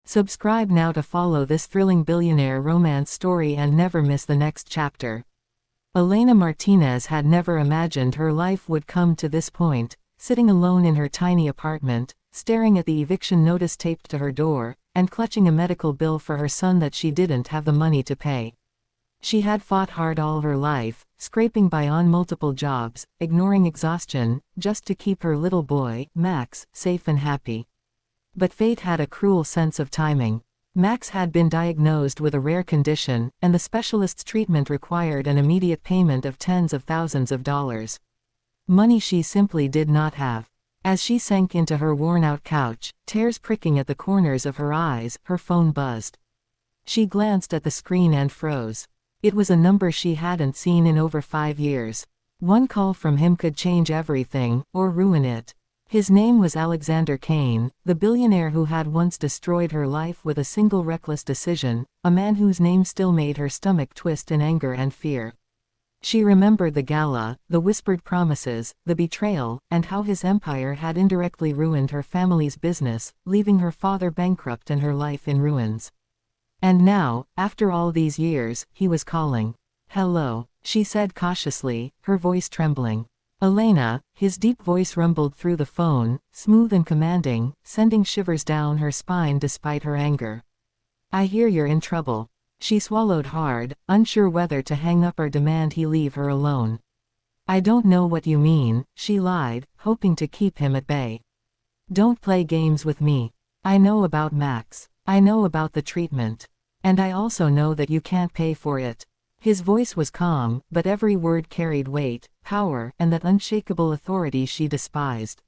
Subscribe now to follow this thrilling billionaire romance story and never miss the next chapter. Elena Martinez had never imagined her life would come to this point, sitting alone in her tiny apartment, staring at the eviction notice taped to her door, and clutching a medical bill for her son that she didn't have the money to pay. She had fought hard all her life, scraping by on multiple jobs, ignoring exhaustion, just to keep her little boy, Max, safe and happy. But fate had a cruel sense of timing. Max had been diagnosed with a rare condition, and the specialist's treatment required an immediate payment of tens of thousands of dollars. Money she simply did not have. As she sank into her worn-out couch, tears pricking at the corners of her eyes, her phone buzzed. She glanced at the screen and froze. It was a number she hadn't seen in over 5 years. One call from him could change everything, or ruin it. His name was Alexander Kane, the billionaire who had once destroyed her life with a single reckless decision, a man whose name still made her stomach twist in anger and fear. She remembered the gala, the whispered promises, the betrayal, and how his empire had indirectly ruined her family's business, leaving her father bankrupt and her life in ruins. And now, after all these years, he was calling. "Hello," she said cautiously, her voice trembling. "Elena," his deep voice rumbled through the phone, smooth and commanding, sending shivers down her spine despite her anger. "I hear you're in trouble." She swallowed hard, unsure whether to hang up or demand he leave her alone. "I don't know what you mean," she lied, hoping to keep him at bay. "Don't play games with me. I know about Max. I know about the treatment. And I also know that you can't pay for it." His voice was calm, but every word carried weight, power, and that unshakable authority she despised.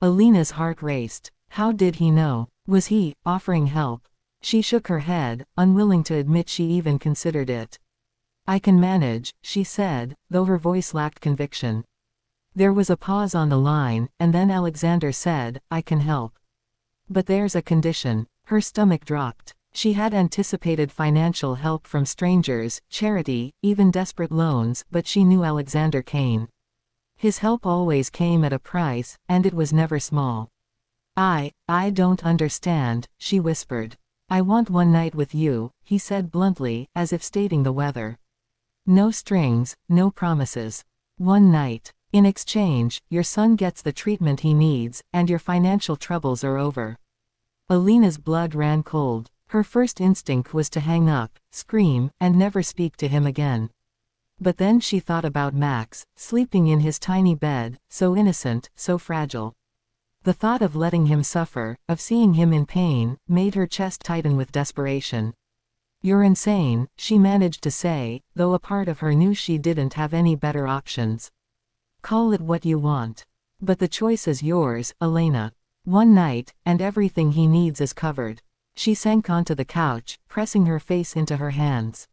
Elena's heart raced. How did he know? Was he offering help? She shook her head, unwilling to admit she even considered it. "I can manage," she said, though her voice lacked conviction. There was a pause on the line, and then Alexander said, "I can help. But there's a condition." Her stomach dropped. She had anticipated financial help from strangers, charity, even desperate loans, but she knew Alexander Kane. His help always came at a price, and it was never small. I don't understand," she whispered. "I want one night with you," he said bluntly, as if stating the weather. "No strings, no promises. One night. In exchange, your son gets the treatment he needs, and your financial troubles are over." Elena's blood ran cold. Her first instinct was to hang up, scream, and never speak to him again. But then she thought about Max, sleeping in his tiny bed, so innocent, so fragile. The thought of letting him suffer, of seeing him in pain, made her chest tighten with desperation. "You're insane," she managed to say, though a part of her knew she didn't have any better options. "Call it what you want. But the choice is yours, Elena. One night, and everything he needs is covered." She sank onto the couch, pressing her face into her hands.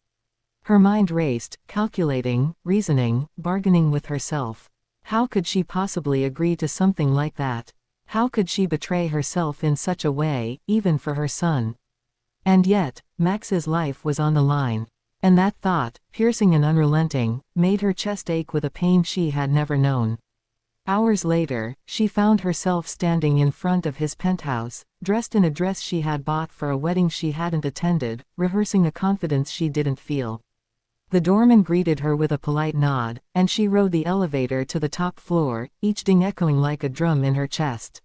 Her mind raced, calculating, reasoning, bargaining with herself. How could she possibly agree to something like that? How could she betray herself in such a way, even for her son? And yet, Max's life was on the line. And that thought, piercing and unrelenting, made her chest ache with a pain she had never known. Hours later, she found herself standing in front of his penthouse, dressed in a dress she had bought for a wedding she hadn't attended, rehearsing a confidence she didn't feel. The doorman greeted her with a polite nod, and she rode the elevator to the top floor, each ding echoing like a drum in her chest.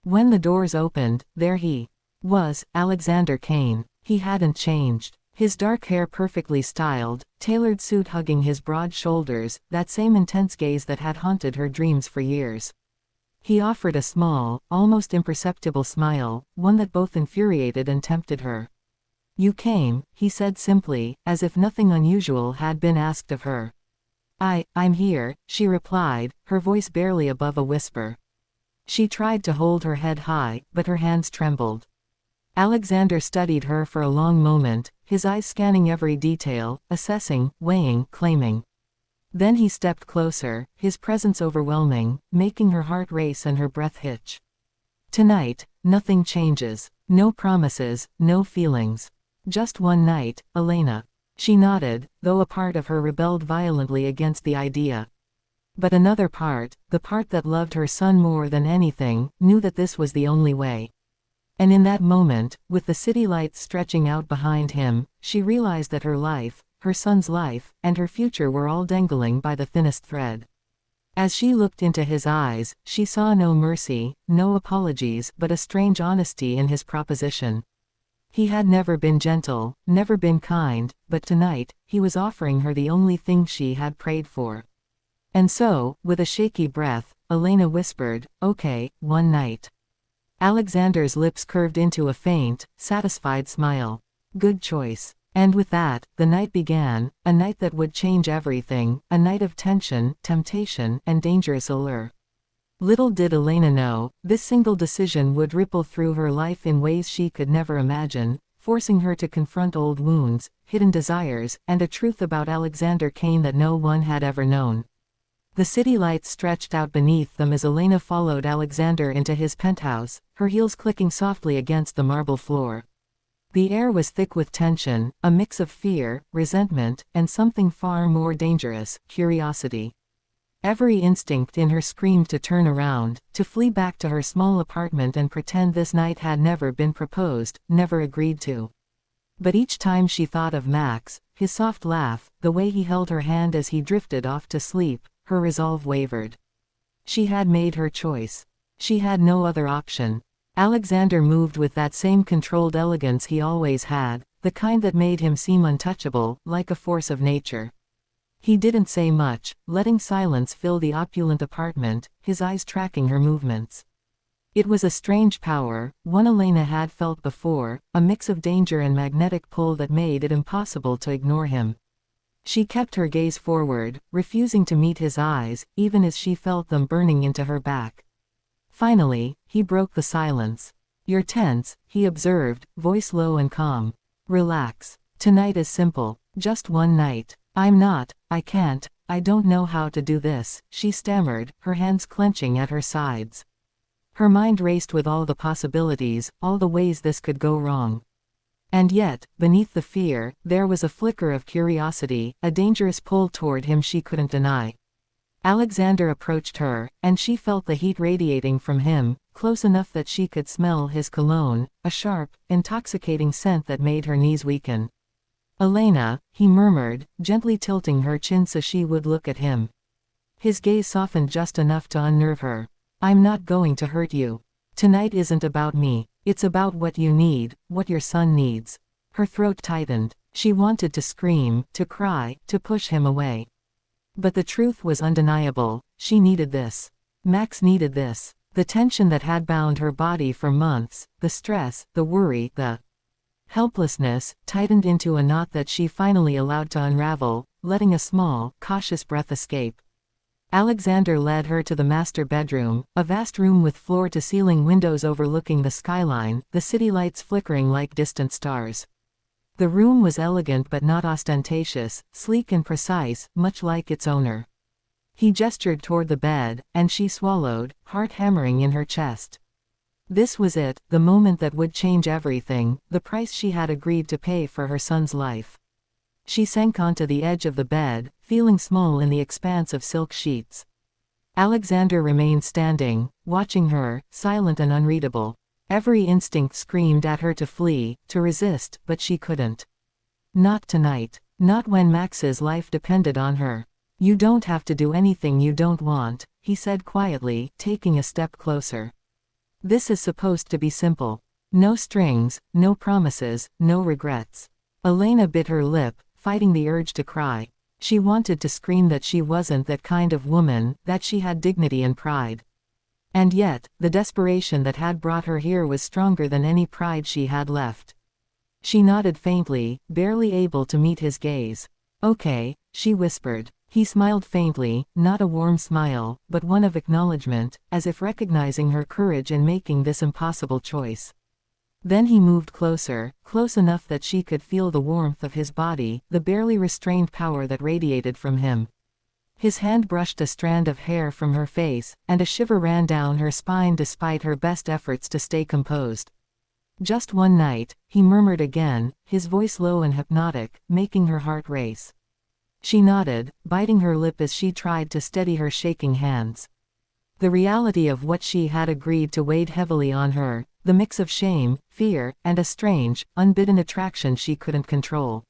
When the doors opened, there he was, Alexander Kane. He hadn't changed. His dark hair perfectly styled, tailored suit hugging his broad shoulders, that same intense gaze that had haunted her dreams for years. He offered a small, almost imperceptible smile, one that both infuriated and tempted her. "You came," he said simply, as if nothing unusual had been asked of her. I'm here," she replied, her voice barely above a whisper. She tried to hold her head high, but her hands trembled. Alexander studied her for a long moment, his eyes scanning every detail, assessing, weighing, claiming. Then he stepped closer, his presence overwhelming, making her heart race and her breath hitch. "Tonight, nothing changes. No promises, no feelings. Just one night, Elena." She nodded, though a part of her rebelled violently against the idea. But another part, the part that loved her son more than anything, knew that this was the only way. And in that moment, with the city lights stretching out behind him, she realized that her life, her son's life, and her future were all dangling by the thinnest thread. As she looked into his eyes, she saw no mercy, no apologies, but a strange honesty in his proposition. He had never been gentle, never been kind, but tonight, he was offering her the only thing she had prayed for. And so, with a shaky breath, Elena whispered, "Okay, one night." Alexander's lips curved into a faint, satisfied smile. "Good choice." And with that, the night began, a night that would change everything, a night of tension, temptation, and dangerous allure. Little did Elena know, this single decision would ripple through her life in ways she could never imagine, forcing her to confront old wounds, hidden desires, and a truth about Alexander Kane that no one had ever known. The city lights stretched out beneath them as Elena followed Alexander into his penthouse, her heels clicking softly against the marble floor. The air was thick with tension, a mix of fear, resentment, and something far more dangerous, curiosity. Every instinct in her screamed to turn around, to flee back to her small apartment and pretend this night had never been proposed, never agreed to. But each time she thought of Max, his soft laugh, the way he held her hand as he drifted off to sleep, her resolve wavered. She had made her choice. She had no other option. Alexander moved with that same controlled elegance he always had, the kind that made him seem untouchable, like a force of nature. He didn't say much, letting silence fill the opulent apartment, his eyes tracking her movements. It was a strange power, one Elena had felt before, a mix of danger and magnetic pull that made it impossible to ignore him. She kept her gaze forward, refusing to meet his eyes, even as she felt them burning into her back. Finally, he broke the silence. "You're tense," he observed, voice low and calm. "Relax. Tonight is simple. Just one night." "I'm not, I can't, I don't know how to do this," she stammered, her hands clenching at her sides. Her mind raced with all the possibilities, all the ways this could go wrong. And yet, beneath the fear, there was a flicker of curiosity, a dangerous pull toward him she couldn't deny. Alexander approached her, and she felt the heat radiating from him, close enough that she could smell his cologne, a sharp, intoxicating scent that made her knees weaken. "Elena," he murmured, gently tilting her chin so she would look at him. His gaze softened just enough to unnerve her. "I'm not going to hurt you. Tonight isn't about me. It's about what you need, what your son needs." Her throat tightened. She wanted to scream, to cry, to push him away. But the truth was undeniable. She needed this. Max needed this. The tension that had bound her body for months, the stress, the worry, the helplessness, tightened into a knot that she finally allowed to unravel, letting a small, cautious breath escape. Alexander led her to the master bedroom, a vast room with floor-to-ceiling windows overlooking the skyline, the city lights flickering like distant stars. The room was elegant but not ostentatious, sleek and precise, much like its owner. He gestured toward the bed, and she swallowed, heart hammering in her chest. This was it, the moment that would change everything, the price she had agreed to pay for her son's life. She sank onto the edge of the bed, feeling small in the expanse of silk sheets. Alexander remained standing, watching her, silent and unreadable. Every instinct screamed at her to flee, to resist, but she couldn't. Not tonight. Not when Max's life depended on her. "You don't have to do anything you don't want," he said quietly, taking a step closer. "This is supposed to be simple. No strings, no promises, no regrets." Elena bit her lip, fighting the urge to cry. She wanted to scream that she wasn't that kind of woman, that she had dignity and pride. And yet, the desperation that had brought her here was stronger than any pride she had left. She nodded faintly, barely able to meet his gaze. "Okay," she whispered. He smiled faintly, not a warm smile, but one of acknowledgement, as if recognizing her courage in making this impossible choice. Then he moved closer, close enough that she could feel the warmth of his body, the barely restrained power that radiated from him. His hand brushed a strand of hair from her face, and a shiver ran down her spine despite her best efforts to stay composed. "Just one night," he murmured again, his voice low and hypnotic, making her heart race. She nodded, biting her lip as she tried to steady her shaking hands. The reality of what she had agreed to weighed heavily on her, the mix of shame, fear, and a strange, unbidden attraction she couldn't control.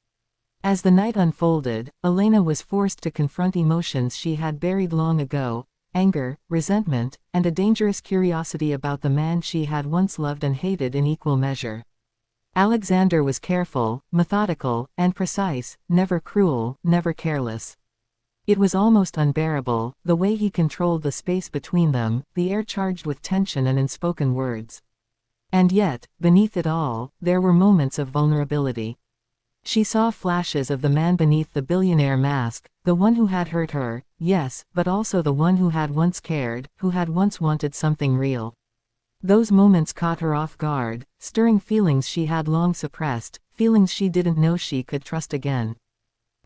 As the night unfolded, Elena was forced to confront emotions she had buried long ago: anger, resentment, and a dangerous curiosity about the man she had once loved and hated in equal measure. Alexander was careful, methodical, and precise, never cruel, never careless. It was almost unbearable, the way he controlled the space between them, the air charged with tension and unspoken words. And yet, beneath it all, there were moments of vulnerability. She saw flashes of the man beneath the billionaire mask, the one who had hurt her, yes, but also the one who had once cared, who had once wanted something real. Those moments caught her off guard, stirring feelings she had long suppressed, feelings she didn't know she could trust again.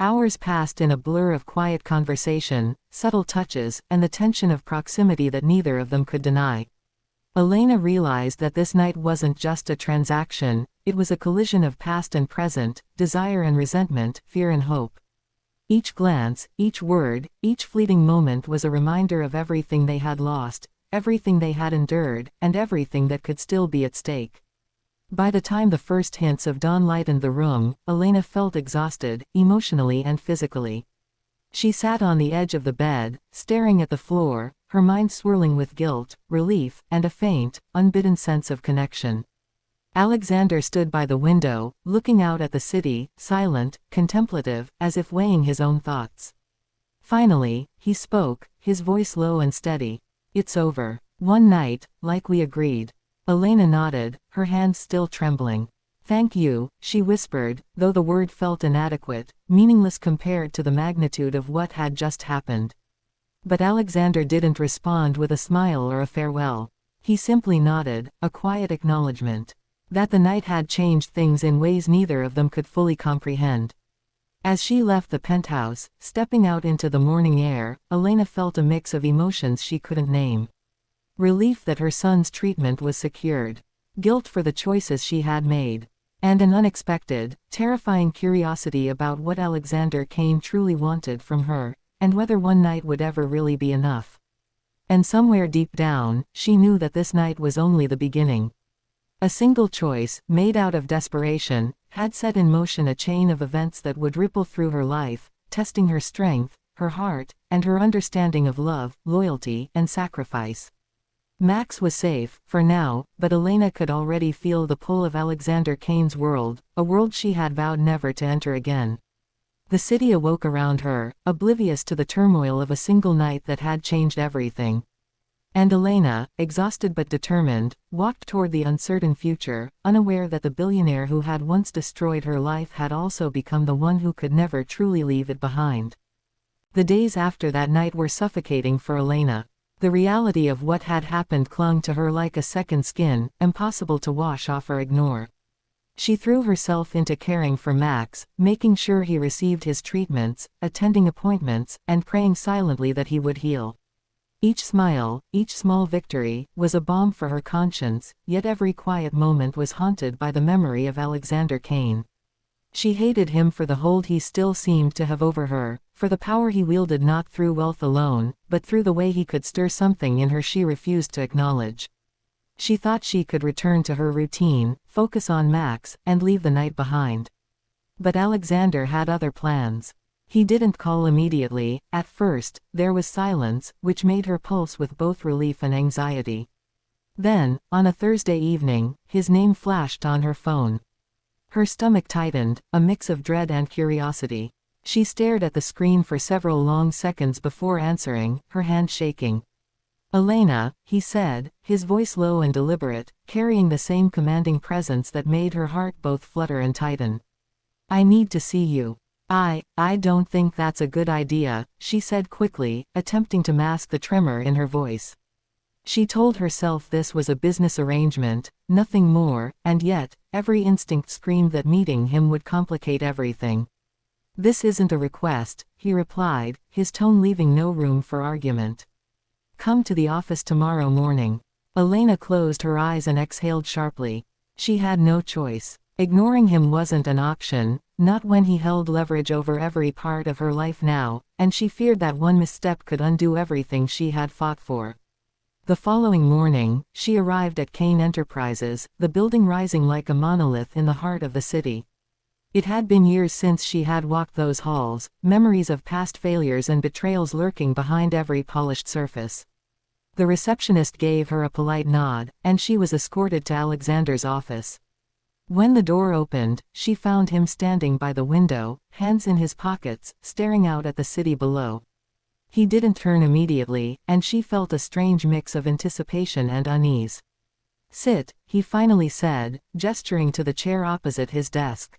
Hours passed in a blur of quiet conversation, subtle touches, and the tension of proximity that neither of them could deny. Elena realized that this night wasn't just a transaction, it was a collision of past and present, desire and resentment, fear and hope. Each glance, each word, each fleeting moment was a reminder of everything they had lost, everything they had endured, and everything that could still be at stake. By the time the first hints of dawn lightened the room, Elena felt exhausted, emotionally and physically. She sat on the edge of the bed, staring at the floor, her mind swirling with guilt, relief, and a faint, unbidden sense of connection. Alexander stood by the window, looking out at the city, silent, contemplative, as if weighing his own thoughts. Finally, he spoke, his voice low and steady. "It's over. One night, like we agreed." Elena nodded, her hands still trembling. "Thank you," she whispered, though the word felt inadequate, meaningless compared to the magnitude of what had just happened. But Alexander didn't respond with a smile or a farewell. He simply nodded, a quiet acknowledgement that the night had changed things in ways neither of them could fully comprehend. As she left the penthouse, stepping out into the morning air, Elena felt a mix of emotions she couldn't name. Relief that her son's treatment was secured. Guilt for the choices she had made. And an unexpected, terrifying curiosity about what Alexander Kane truly wanted from her, and whether one night would ever really be enough. And somewhere deep down, she knew that this night was only the beginning. A single choice, made out of desperation, had set in motion a chain of events that would ripple through her life, testing her strength, her heart, and her understanding of love, loyalty, and sacrifice. Max was safe, for now, but Elena could already feel the pull of Alexander Kane's world, a world she had vowed never to enter again. The city awoke around her, oblivious to the turmoil of a single night that had changed everything. And Elena, exhausted but determined, walked toward the uncertain future, unaware that the billionaire who had once destroyed her life had also become the one who could never truly leave it behind. The days after that night were suffocating for Elena. The reality of what had happened clung to her like a second skin, impossible to wash off or ignore. She threw herself into caring for Max, making sure he received his treatments, attending appointments, and praying silently that he would heal. Each smile, each small victory, was a balm for her conscience, yet every quiet moment was haunted by the memory of Alexander Kane. She hated him for the hold he still seemed to have over her, for the power he wielded not through wealth alone, but through the way he could stir something in her she refused to acknowledge. She thought she could return to her routine, focus on Max, and leave the night behind. But Alexander had other plans. He didn't call immediately. At first, there was silence, which made her pulse with both relief and anxiety. Then, on a Thursday evening, his name flashed on her phone. Her stomach tightened, a mix of dread and curiosity. She stared at the screen for several long seconds before answering, her hand shaking. "Elena," he said, his voice low and deliberate, carrying the same commanding presence that made her heart both flutter and tighten. "I need to see you." I don't think that's a good idea," she said quickly, attempting to mask the tremor in her voice. She told herself this was a business arrangement, nothing more, and yet, every instinct screamed that meeting him would complicate everything. "This isn't a request," he replied, his tone leaving no room for argument. "Come to the office tomorrow morning." Elena closed her eyes and exhaled sharply. She had no choice. Ignoring him wasn't an option, not when he held leverage over every part of her life now, and she feared that one misstep could undo everything she had fought for. The following morning, she arrived at Kane Enterprises, the building rising like a monolith in the heart of the city. It had been years since she had walked those halls, memories of past failures and betrayals lurking behind every polished surface. The receptionist gave her a polite nod, and she was escorted to Alexander's office. When the door opened, she found him standing by the window, hands in his pockets, staring out at the city below. He didn't turn immediately, and she felt a strange mix of anticipation and unease. "Sit," he finally said, gesturing to the chair opposite his desk.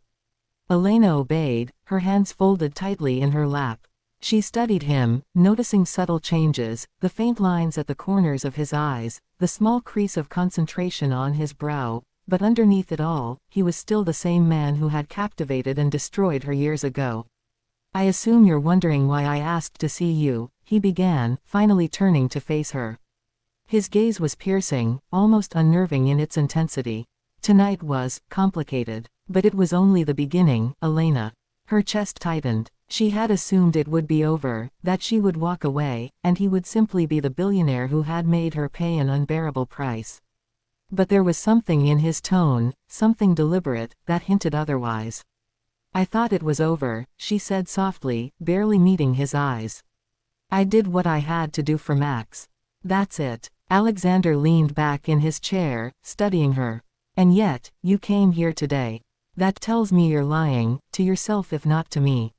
Elena obeyed, her hands folded tightly in her lap. She studied him, noticing subtle changes, the faint lines at the corners of his eyes, the small crease of concentration on his brow, but underneath it all, he was still the same man who had captivated and destroyed her years ago. "I assume you're wondering why I asked to see you," he began, finally turning to face her. His gaze was piercing, almost unnerving in its intensity. Tonight was complicated. But it was only the beginning, Elena. Her chest tightened. She had assumed it would be over, that she would walk away, and he would simply be the billionaire who had made her pay an unbearable price. But there was something in his tone, something deliberate, that hinted otherwise. "I thought it was over," she said softly, barely meeting his eyes. "I did what I had to do for Max. That's it." Alexander leaned back in his chair, studying her. "And yet, you came here today. That tells me you're lying, to yourself if not to me.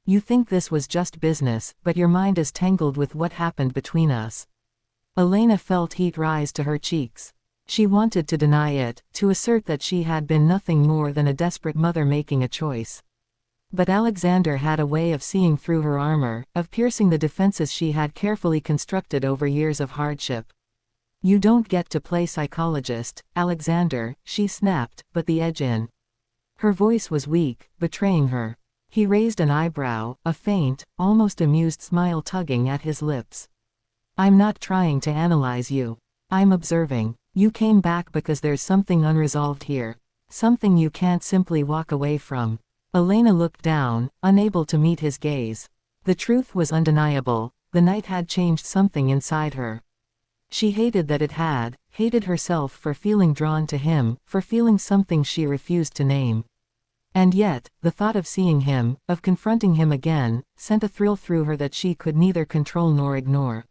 You think this was just business, but your mind is tangled with what happened between us." Elena felt heat rise to her cheeks. She wanted to deny it, to assert that she had been nothing more than a desperate mother making a choice. But Alexander had a way of seeing through her armor, of piercing the defenses she had carefully constructed over years of hardship. "You don't get to play psychologist, Alexander," she snapped, but the edge in her voice was weak, betraying her. He raised an eyebrow, a faint, almost amused smile tugging at his lips. "I'm not trying to analyze you. I'm observing. You came back because there's something unresolved here. Something you can't simply walk away from." Elena looked down, unable to meet his gaze. The truth was undeniable. The night had changed something inside her. She hated that it had, hated herself for feeling drawn to him, for feeling something she refused to name. And yet, the thought of seeing him, of confronting him again, sent a thrill through her that she could neither control nor ignore.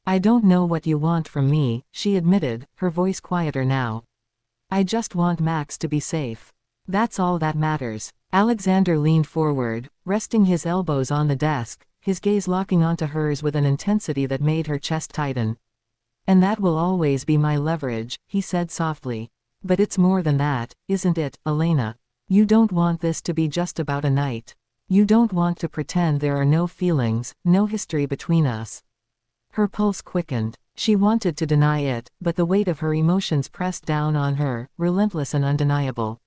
"I don't know what you want from me," she admitted, her voice quieter now. "I just want Max to be safe. That's all that matters." Alexander leaned forward, resting his elbows on the desk, his gaze locking onto hers with an intensity that made her chest tighten. "And that will always be my leverage," he said softly. "But it's more than that, isn't it, Elena? You don't want this to be just about a night. You don't want to pretend there are no feelings, no history between us." Her pulse quickened. She wanted to deny it, but the weight of her emotions pressed down on her, relentless and undeniable.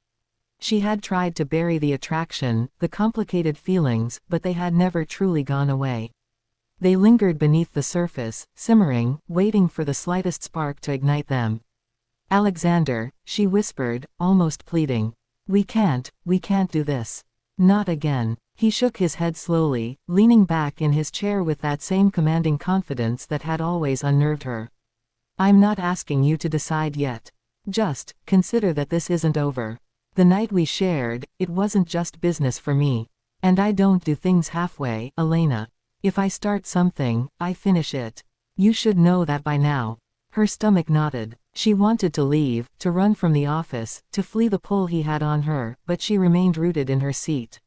She had tried to bury the attraction, the complicated feelings, but they had never truly gone away. They lingered beneath the surface, simmering, waiting for the slightest spark to ignite them. "Alexander," she whispered, almost pleading. We can't do this. Not again." He shook his head slowly, leaning back in his chair with that same commanding confidence that had always unnerved her. "I'm not asking you to decide yet. Just consider that this isn't over. The night we shared, it wasn't just business for me. And I don't do things halfway, Elena. If I start something, I finish it. You should know that by now." Her stomach knotted. She wanted to leave, to run from the office, to flee the pull he had on her, but she remained rooted in her seat.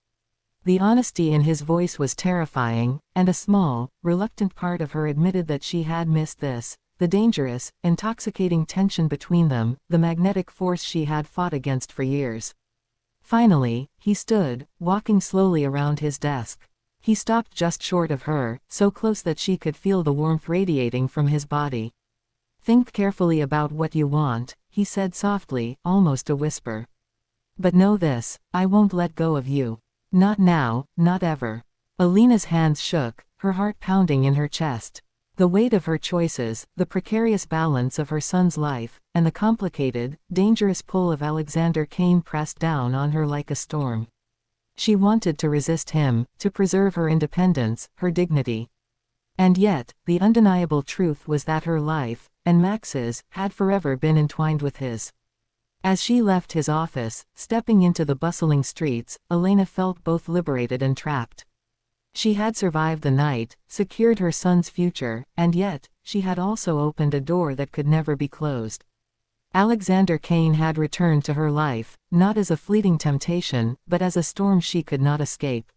The honesty in his voice was terrifying, and a small, reluctant part of her admitted that she had missed this, the dangerous, intoxicating tension between them, the magnetic force she had fought against for years. Finally, he stood, walking slowly around his desk. He stopped just short of her, so close that she could feel the warmth radiating from his body. "Think carefully about what you want," he said softly, almost a whisper. "But know this, I won't let go of you. Not now, not ever." Elena's hands shook, her heart pounding in her chest. The weight of her choices, the precarious balance of her son's life, and the complicated, dangerous pull of Alexander Kane pressed down on her like a storm. She wanted to resist him, to preserve her independence, her dignity. And yet, the undeniable truth was that her life, and Max's, had forever been entwined with his. As she left his office, stepping into the bustling streets, Elena felt both liberated and trapped. She had survived the night, secured her son's future, and yet, she had also opened a door that could never be closed. Alexander Kane had returned to her life, not as a fleeting temptation, but as a storm she could not escape.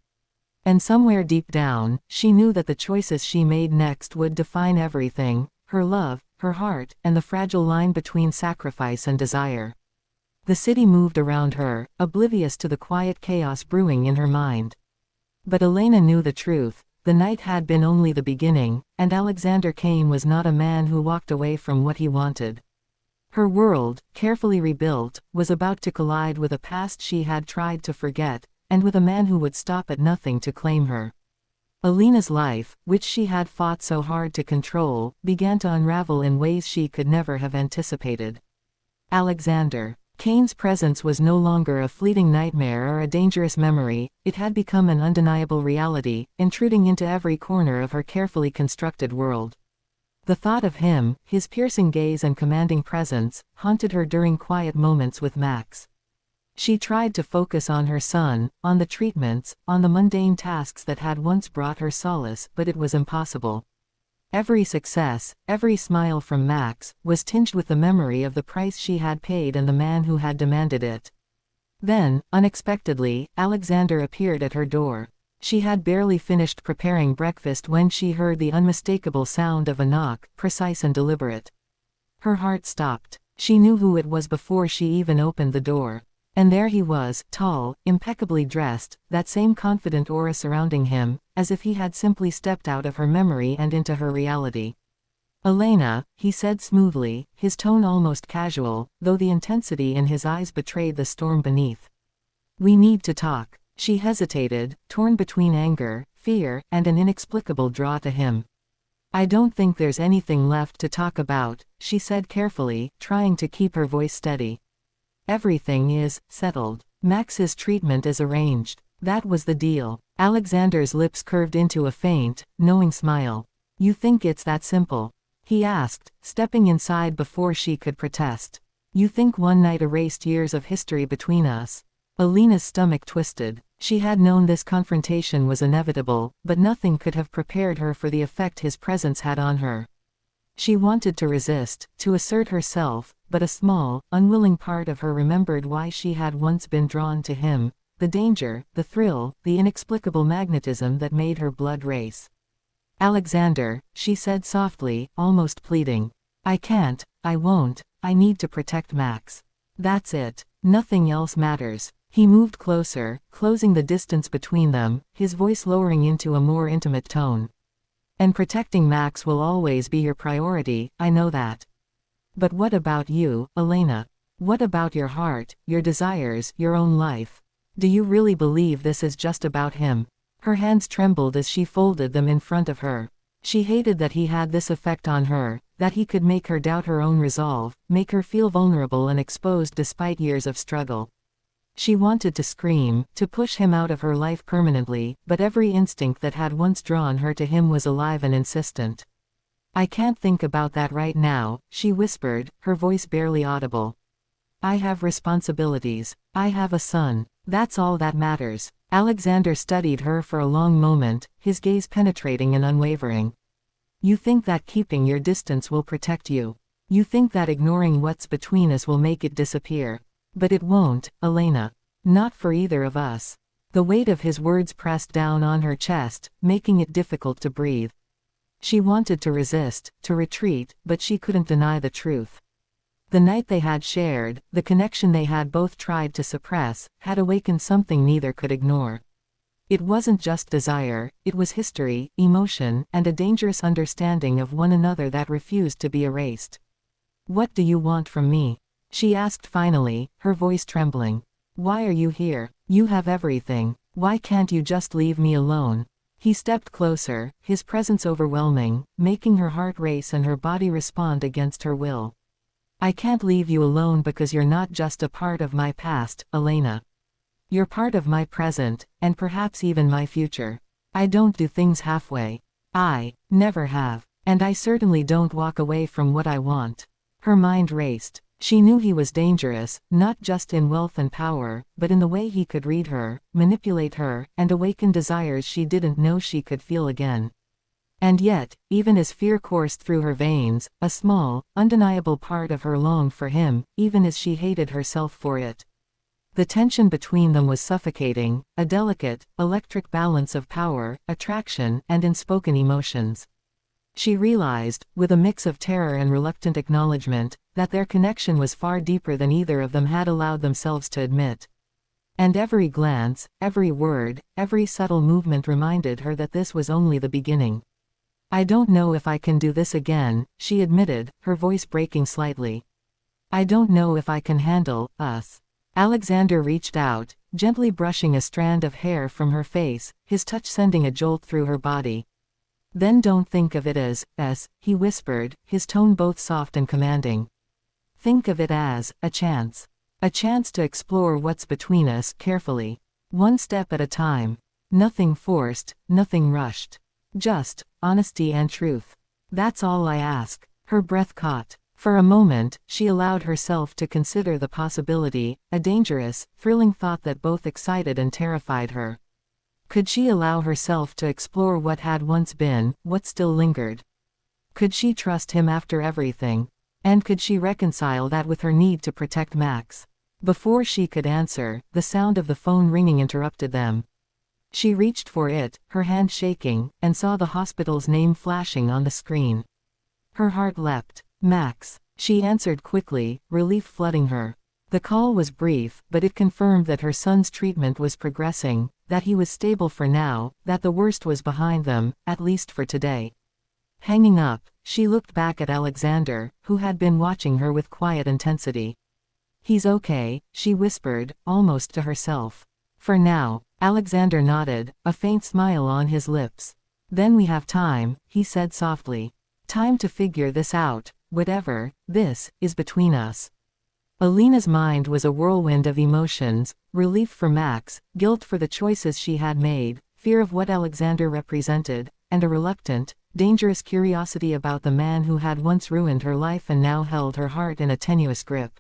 And somewhere deep down, she knew that the choices she made next would define everything: her love, her heart, and the fragile line between sacrifice and desire. The city moved around her, oblivious to the quiet chaos brewing in her mind. But Elena knew the truth: the night had been only the beginning, and Alexander Kane was not a man who walked away from what he wanted. Her world, carefully rebuilt, was about to collide with a past she had tried to forget, and with a man who would stop at nothing to claim her. Elena's life, which she had fought so hard to control, began to unravel in ways she could never have anticipated. Alexander Kane's presence was no longer a fleeting nightmare or a dangerous memory; it had become an undeniable reality, intruding into every corner of her carefully constructed world. The thought of him, his piercing gaze and commanding presence, haunted her during quiet moments with Max. She tried to focus on her son, on the treatments, on the mundane tasks that had once brought her solace, but it was impossible. Every success, every smile from Max, was tinged with the memory of the price she had paid and the man who had demanded it. Then, unexpectedly, Alexander appeared at her door. She had barely finished preparing breakfast when she heard the unmistakable sound of a knock, precise and deliberate. Her heart stopped. She knew who it was before she even opened the door. And there he was, tall, impeccably dressed, that same confident aura surrounding him, as if he had simply stepped out of her memory and into her reality. "Elena," he said smoothly, his tone almost casual, though the intensity in his eyes betrayed the storm beneath. "We need to talk." She hesitated, torn between anger, fear, and an inexplicable draw to him. "I don't think there's anything left to talk about," she said carefully, trying to keep her voice steady. "Everything is settled. Max's treatment is arranged. That was the deal." Alexander's lips curved into a faint, knowing smile. "You think it's that simple?" he asked, stepping inside before she could protest. "You think one night erased years of history between us?" Elena's stomach twisted. She had known this confrontation was inevitable, but nothing could have prepared her for the effect his presence had on her. She wanted to resist, to assert herself, but a small, unwilling part of her remembered why she had once been drawn to him: the danger, the thrill, the inexplicable magnetism that made her blood race. "Alexander," she said softly, almost pleading. "I can't, I won't, I need to protect Max. That's it. Nothing else matters." He moved closer, closing the distance between them, his voice lowering into a more intimate tone. "And protecting Max will always be your priority, I know that. But what about you, Elena? What about your heart, your desires, your own life? Do you really believe this is just about him?" Her hands trembled as she folded them in front of her. She hated that he had this effect on her, that he could make her doubt her own resolve, make her feel vulnerable and exposed despite years of struggle. She wanted to scream, to push him out of her life permanently, but every instinct that had once drawn her to him was alive and insistent. "I can't think about that right now," she whispered, her voice barely audible. "I have responsibilities. I have a son. That's all that matters." Alexander studied her for a long moment, his gaze penetrating and unwavering. "You think that keeping your distance will protect you. You think that ignoring what's between us will make it disappear. But it won't, Elena. Not for either of us." The weight of his words pressed down on her chest, making it difficult to breathe. She wanted to resist, to retreat, but she couldn't deny the truth. The night they had shared, the connection they had both tried to suppress, had awakened something neither could ignore. It wasn't just desire, it was history, emotion, and a dangerous understanding of one another that refused to be erased. "What do you want from me?" she asked finally, her voice trembling. "Why are you here? You have everything. Why can't you just leave me alone?" He stepped closer, his presence overwhelming, making her heart race and her body respond against her will. "I can't leave you alone because you're not just a part of my past, Elena. You're part of my present, and perhaps even my future. I don't do things halfway." I never have. And I certainly don't walk away from what I want. Her mind raced. She knew he was dangerous, not just in wealth and power, but in the way he could read her, manipulate her, and awaken desires she didn't know she could feel again. And yet, even as fear coursed through her veins, a small, undeniable part of her longed for him, even as she hated herself for it. The tension between them was suffocating, a delicate, electric balance of power, attraction, and unspoken emotions. She realized, with a mix of terror and reluctant acknowledgement, that their connection was far deeper than either of them had allowed themselves to admit. And every glance, every word, every subtle movement reminded her that this was only the beginning. I don't know if I can do this again, she admitted, her voice breaking slightly. I don't know if I can handle us. Alexander reached out, gently brushing a strand of hair from her face, his touch sending a jolt through her body. Then don't think of it as, he whispered, his tone both soft and commanding. Think of it as, a chance. A chance to explore what's between us carefully. One step at a time. Nothing forced, nothing rushed. Just, honesty and truth. That's all I ask. Her breath caught. For a moment, she allowed herself to consider the possibility, a dangerous, thrilling thought that both excited and terrified her. Could she allow herself to explore what had once been, what still lingered? Could she trust him after everything? And could she reconcile that with her need to protect Max? Before she could answer, the sound of the phone ringing interrupted them. She reached for it, her hand shaking, and saw the hospital's name flashing on the screen. Her heart leapt. Max. She answered quickly, relief flooding her. The call was brief, but it confirmed that her son's treatment was progressing, that he was stable for now, that the worst was behind them, at least for today. Hanging up, she looked back at Alexander, who had been watching her with quiet intensity. He's okay, she whispered, almost to herself. For now. Alexander nodded, a faint smile on his lips. Then we have time, he said softly. Time to figure this out, whatever this is between us. Alina's mind was a whirlwind of emotions, relief for Max, guilt for the choices she had made, fear of what Alexander represented, and a reluctant, dangerous curiosity about the man who had once ruined her life and now held her heart in a tenuous grip.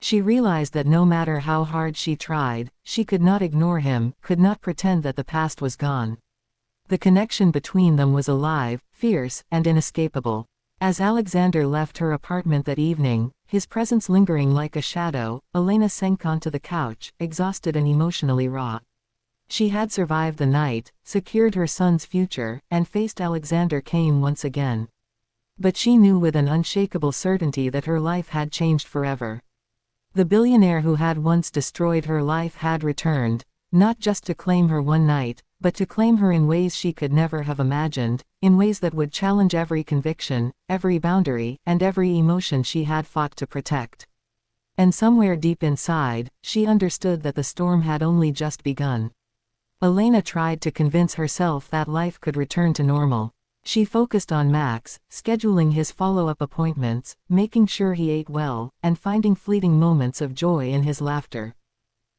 She realized that no matter how hard she tried, she could not ignore him, could not pretend that the past was gone. The connection between them was alive, fierce, and inescapable. As Alexander left her apartment that evening, his presence lingering like a shadow, Elena sank onto the couch, exhausted and emotionally raw. She had survived the night, secured her son's future, and faced Alexander Kane once again. But she knew with an unshakable certainty that her life had changed forever. The billionaire who had once destroyed her life had returned, not just to claim her one night, but to claim her in ways she could never have imagined, in ways that would challenge every conviction, every boundary, and every emotion she had fought to protect. And somewhere deep inside, she understood that the storm had only just begun. Elena tried to convince herself that life could return to normal. She focused on Max, scheduling his follow-up appointments, making sure he ate well, and finding fleeting moments of joy in his laughter.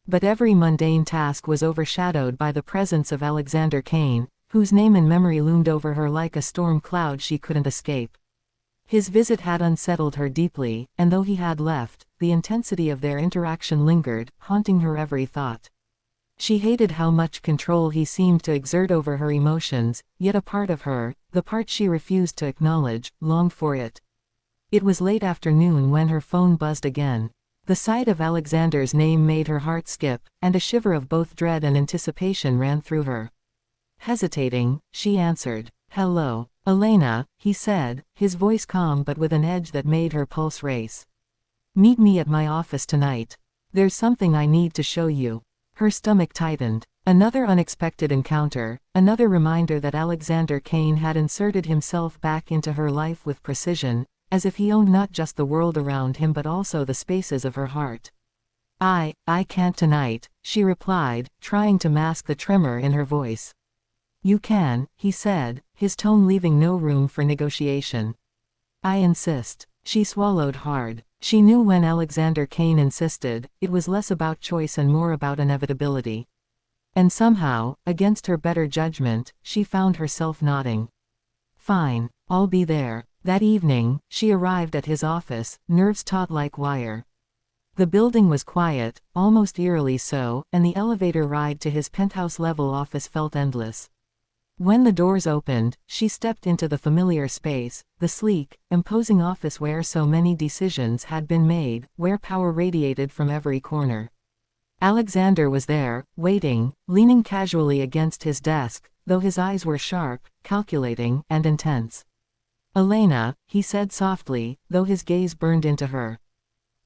But every mundane task was overshadowed by the presence of Alexander Kane, whose name and memory loomed over her like a storm cloud she couldn't escape. His visit had unsettled her deeply, and though he had left, the intensity of their interaction lingered, haunting her every thought. She hated how much control he seemed to exert over her emotions, yet a part of her, the part she refused to acknowledge, longed for it. It was late afternoon when her phone buzzed again. The sight of Alexander's name made her heart skip, and a shiver of both dread and anticipation ran through her. Hesitating, she answered. "Hello, Elena," he said, his voice calm but with an edge that made her pulse race. "Meet me at my office tonight. There's something I need to show you." Her stomach tightened. Another unexpected encounter, another reminder that Alexander Kane had inserted himself back into her life with precision, as if he owned not just the world around him but also the spaces of her heart. I can't tonight," she replied, trying to mask the tremor in her voice. "You can," he said, his tone leaving no room for negotiation. "I insist." She swallowed hard. She knew when Alexander Kane insisted, it was less about choice and more about inevitability. And somehow, against her better judgment, she found herself nodding. Fine, I'll be there. That evening, she arrived at his office, nerves taut like wire. The building was quiet, almost eerily so, and the elevator ride to his penthouse-level office felt endless. When the doors opened, she stepped into the familiar space, the sleek, imposing office where so many decisions had been made, where power radiated from every corner. Alexander was there, waiting, leaning casually against his desk, though his eyes were sharp, calculating, and intense. "Elena," he said softly, though his gaze burned into her.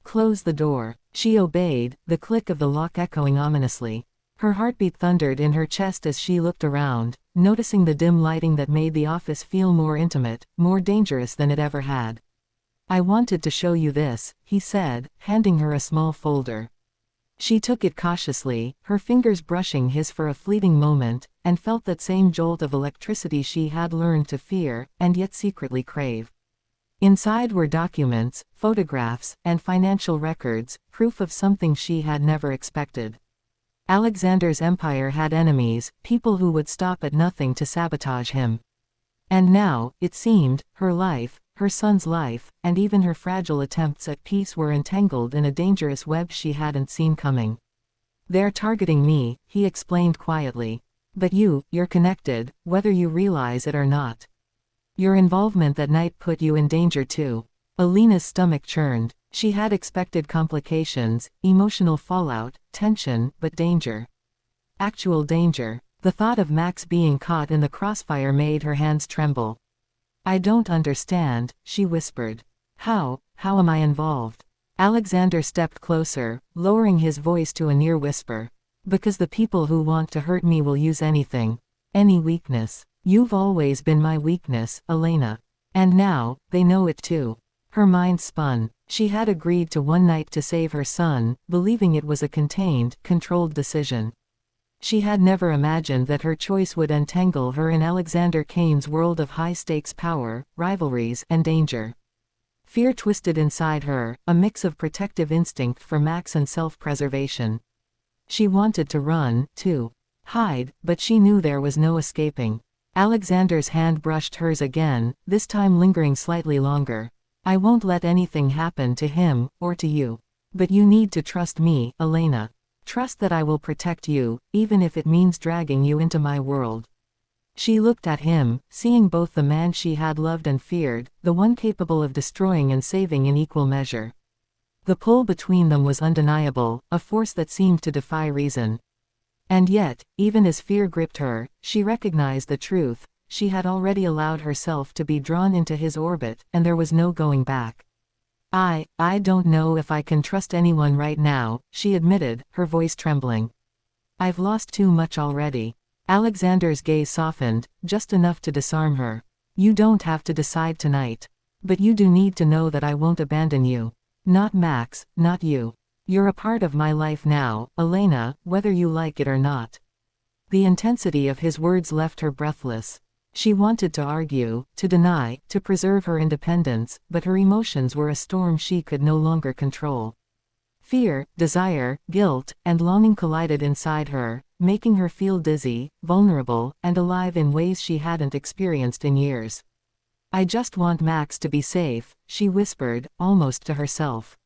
"Close the door." She obeyed, the click of the lock echoing ominously. Her heartbeat thundered in her chest as she looked around, noticing the dim lighting that made the office feel more intimate, more dangerous than it ever had. "I wanted to show you this," he said, handing her a small folder. She took it cautiously, her fingers brushing his for a fleeting moment, and felt that same jolt of electricity she had learned to fear, and yet secretly crave. Inside were documents, photographs, and financial records, proof of something she had never expected. Alexander's empire had enemies, people who would stop at nothing to sabotage him. And now, it seemed, her life, her son's life, and even her fragile attempts at peace were entangled in a dangerous web she hadn't seen coming. "They're targeting me," he explained quietly. "But you're connected, whether you realize it or not. Your involvement that night put you in danger too." Elena's stomach churned. She had expected complications, emotional fallout, tension, but danger. Actual danger. The thought of Max being caught in the crossfire made her hands tremble. "I don't understand," she whispered. How am I involved?" Alexander stepped closer, lowering his voice to a near whisper. "Because the people who want to hurt me will use anything. Any weakness. You've always been my weakness, Elena. And now, they know it too." Her mind spun. She had agreed to one night to save her son, believing it was a contained, controlled decision. She had never imagined that her choice would entangle her in Alexander Kane's world of high-stakes power, rivalries, and danger. Fear twisted inside her, a mix of protective instinct for Max and self-preservation. She wanted to run, to hide, but she knew there was no escaping. Alexander's hand brushed hers again, this time lingering slightly longer. "I won't let anything happen to him, or to you. But you need to trust me, Elena. Trust that I will protect you, even if it means dragging you into my world." She looked at him, seeing both the man she had loved and feared, the one capable of destroying and saving in equal measure. The pull between them was undeniable, a force that seemed to defy reason. And yet, even as fear gripped her, she recognized the truth. She had already allowed herself to be drawn into his orbit, and there was no going back. I don't know if I can trust anyone right now," she admitted, her voice trembling. "I've lost too much already." Alexander's gaze softened, just enough to disarm her. "You don't have to decide tonight. But you do need to know that I won't abandon you. Not Max, not you. You're a part of my life now, Elena, whether you like it or not." The intensity of his words left her breathless. She wanted to argue, to deny, to preserve her independence, but her emotions were a storm she could no longer control. Fear, desire, guilt, and longing collided inside her, making her feel dizzy, vulnerable, and alive in ways she hadn't experienced in years. "I just want Max to be safe," she whispered, almost to herself.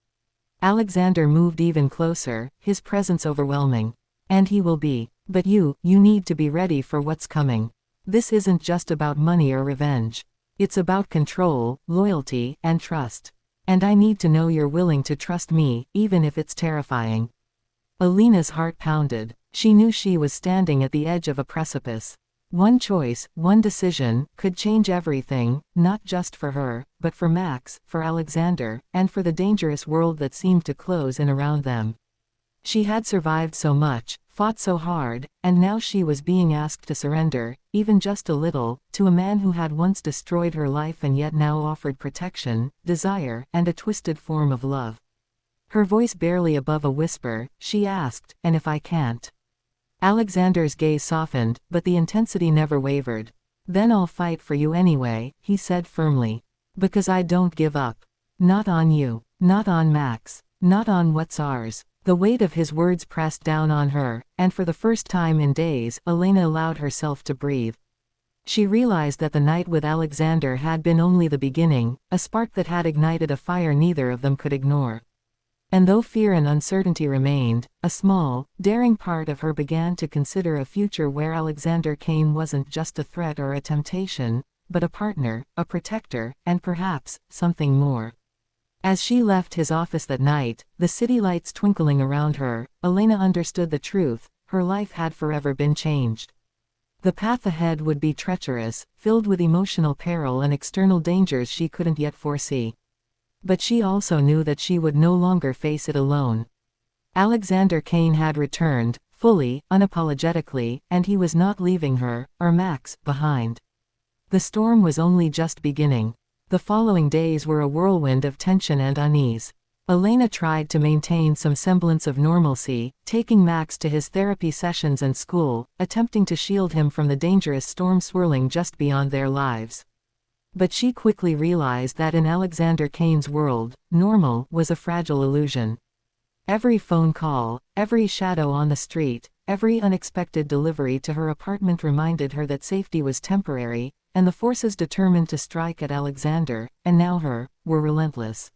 Alexander moved even closer, his presence overwhelming. "And he will be. But you need to be ready for what's coming. This isn't just about money or revenge. It's about control, loyalty, and trust. And I need to know you're willing to trust me, even if it's terrifying." Elena's heart pounded. She knew she was standing at the edge of a precipice. One choice, one decision, could change everything, not just for her, but for Max, for Alexander, and for the dangerous world that seemed to close in around them. She had survived so much, fought so hard, and now she was being asked to surrender, even just a little, to a man who had once destroyed her life and yet now offered protection, desire, and a twisted form of love. Her voice barely above a whisper, she asked, "And if I can't?" Alexander's gaze softened, but the intensity never wavered. "Then I'll fight for you anyway," he said firmly. "Because I don't give up. Not on you. Not on Max. Not on what's ours." The weight of his words pressed down on her, and for the first time in days, Elena allowed herself to breathe. She realized that the night with Alexander had been only the beginning, a spark that had ignited a fire neither of them could ignore. And though fear and uncertainty remained, a small, daring part of her began to consider a future where Alexander Kane wasn't just a threat or a temptation, but a partner, a protector, and perhaps, something more. As she left his office that night, the city lights twinkling around her, Elena understood the truth: her life had forever been changed. The path ahead would be treacherous, filled with emotional peril and external dangers she couldn't yet foresee. But she also knew that she would no longer face it alone. Alexander Kane had returned, fully, unapologetically, and he was not leaving her, or Max, behind. The storm was only just beginning. The following days were a whirlwind of tension and unease. Elena tried to maintain some semblance of normalcy, taking Max to his therapy sessions and school, attempting to shield him from the dangerous storm swirling just beyond their lives. But she quickly realized that in Alexander Kane's world, normal was a fragile illusion. Every phone call, every shadow on the street, every unexpected delivery to her apartment reminded her that safety was temporary, and the forces determined to strike at Alexander, and now her, were relentless.